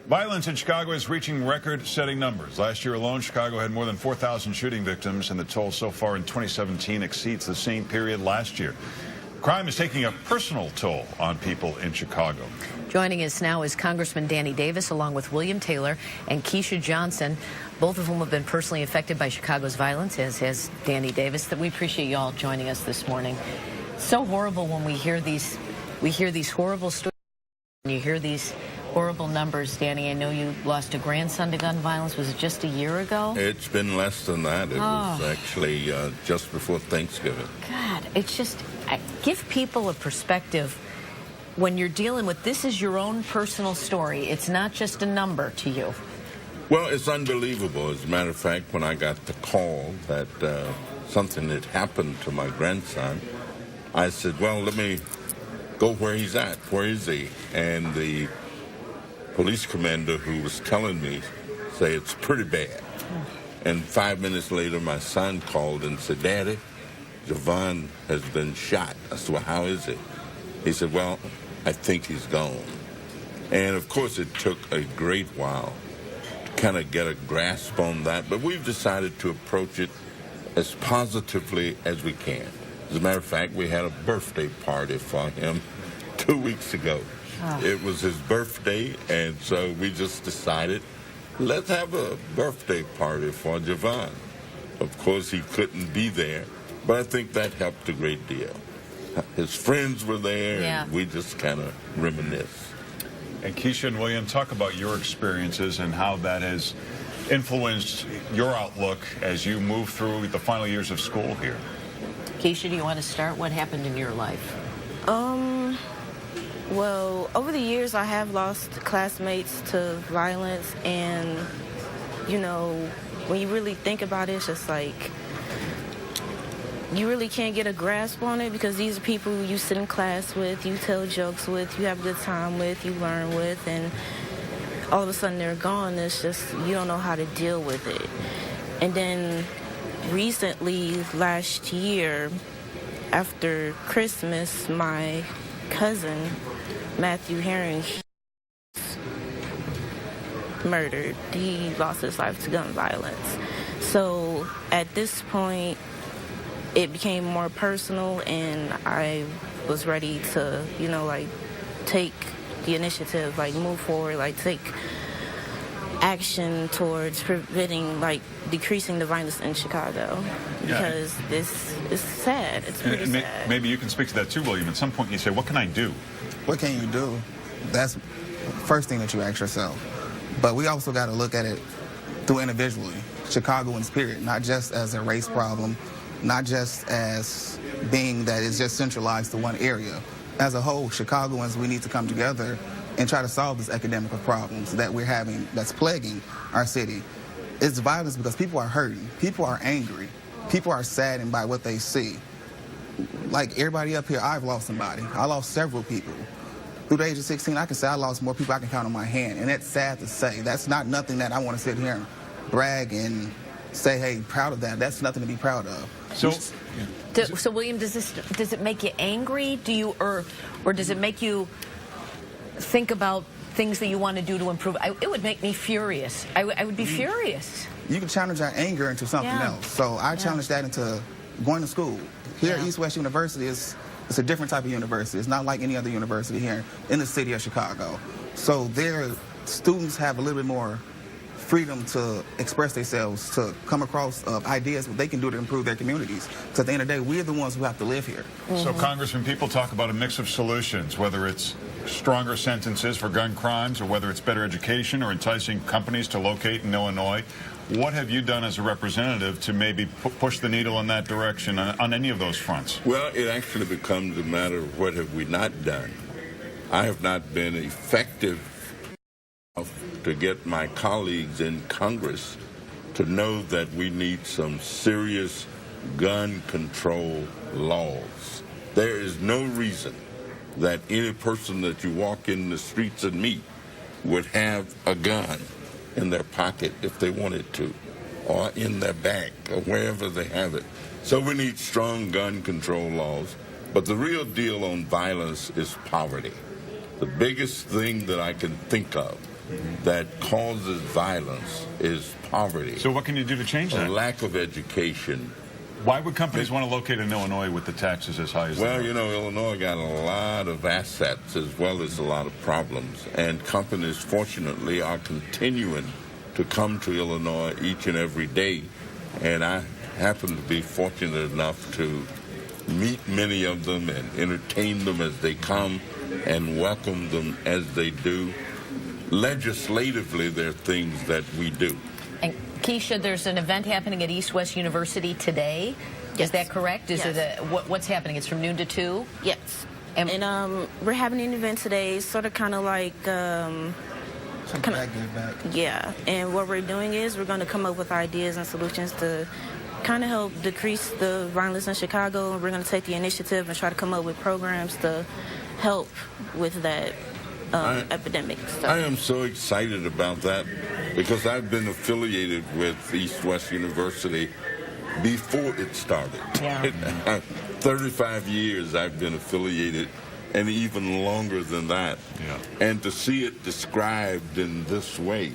Violence in Chicago is reaching record-setting numbers. Last year alone, Chicago had more than 4,000 shooting victims, and the toll so far in 2017 exceeds the same period last year. Crime is taking a personal toll on people in Chicago. Joining us now is Congressman Danny Davis, along with William Taylor and Keisha Johnson, both of whom have been personally affected by Chicago's violence, as has Danny Davis. That we appreciate you all joining us this morning. So horrible when we hear these horrible stories, and you hear these horrible numbers. Danny, I know you lost a grandson to gun violence. Was it just a year ago? It's been less than that. It was actually just before Thanksgiving. God, it's just, give people a perspective when you're dealing with, this is your own personal story. It's not just a number to you. Well, it's unbelievable. As a matter of fact, when I got the call that something had happened to my grandson, I said, well, let me go where he's at. Where is he? And the police commander who was telling me say it's pretty bad. And 5 minutes later, my son called and said, Daddy, Javon has been shot. I said, well, how is he? He said, well, I think he's gone. And of course, it took a great while to kind of get a grasp on that, but we've decided to approach it as positively as we can. As a matter of fact, we had a birthday party for him 2 weeks ago. It was his birthday, and so we just decided, let's have a birthday party for Javon. Of course, he couldn't be there, but I think that helped a great deal. His friends were there, and we just kind of reminisce. And Keisha and William, talk about your experiences and how that has influenced your outlook as you move through the final years of school here. Keisha, do you want to start? What happened in your life? Well, over the years, I have lost classmates to violence, and, you know, when you really think about it, it's just like, you really can't get a grasp on it, because these are people you sit in class with, you tell jokes with, you have a good time with, you learn with, and all of a sudden they're gone. It's just, you don't know how to deal with it. And then recently, last year, after Christmas, my cousin, Matthew Herring, murdered. He lost his life to gun violence. So at this point, it became more personal, and I was ready to, you know, like, take the initiative, like, move forward, like, take action towards preventing, like, decreasing the violence in Chicago, because this is sad. It's pretty sad. Maybe you can speak to that too, William. At some point you say, what can I do? What can you do? That's the first thing that you ask yourself. But we also got to look at it through individually, Chicagoans, period, not just as a race problem, not just as being that it's just centralized to one area. As a whole, Chicagoans, we need to come together and try to solve this epidemic of problems that we're having that's plaguing our city. It's violence because people are hurting, people are angry, people are saddened by what they see. Like everybody up here, I've lost somebody. I lost several people. Through the age of 16, I can say I lost more people I can count on my hand, and that's sad to say. That's not nothing that I want to sit here and brag and say, hey, proud of that. That's nothing to be proud of. So William, does it make you angry? Do you, or does it make you think about things that you want to do to improve? It would make me furious. I would be furious. You can challenge our anger into something else. So I challenge that into going to school. Here at East-West University, it's a different type of university. It's not like any other university here in the city of Chicago. So their students have a little bit more freedom to express themselves, to come across ideas what they can do to improve their communities. Because at the end of the day, we're the ones who have to live here. So, Congressman, people talk about a mix of solutions, whether it's stronger sentences for gun crimes or whether it's better education or enticing companies to locate in Illinois. What have you done as a representative to maybe push the needle in that direction on any of those fronts? Well, it actually becomes a matter of what have we not done. I have not been effective to get my colleagues in Congress to know that we need some serious gun control laws. There is no reason that any person that you walk in the streets and meet would have a gun in their pocket if they wanted to, or in their back, or wherever they have it. So we need strong gun control laws. But the real deal on violence is poverty. The biggest thing that I can think of that causes violence is poverty. So what can you do to change A that? lack of education. Why would companies want to locate in Illinois with the taxes as high as Well, they are? you know, Illinois got a lot of assets as well as a lot of problems. And companies, fortunately, are continuing to come to Illinois each and every day. And I happen to be fortunate enough to meet many of them and entertain them as they come and welcome them as they do. Legislatively, there are things that we do. And Keisha, there's an event happening at East-West University today. Is Yes. that correct? Is Yes. it what's happening? It's from noon to 2? Yes. And- And we're having an event today, sort of kind of like, Some back, give back. yeah. And what we're doing is we're going to come up with ideas and solutions to kind of help decrease the violence in Chicago. We're going to take the initiative and try to come up with programs to help with that epidemic stuff. I am so excited about that because I've been affiliated with East-West University before it started. Yeah. 35 years I've been affiliated, and even longer than that. Yeah. And to see it described in this way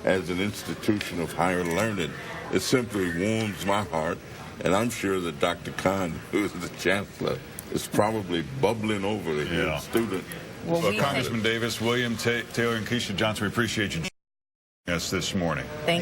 as an institution of higher learning, it simply warms my heart. And I'm sure that Dr. Khan, who is the chancellor, is probably bubbling over to hear Yeah. a student. Well, Well, we Congressman Davis, William Taylor, and Keisha Johnson, we appreciate you joining us this morning. Thank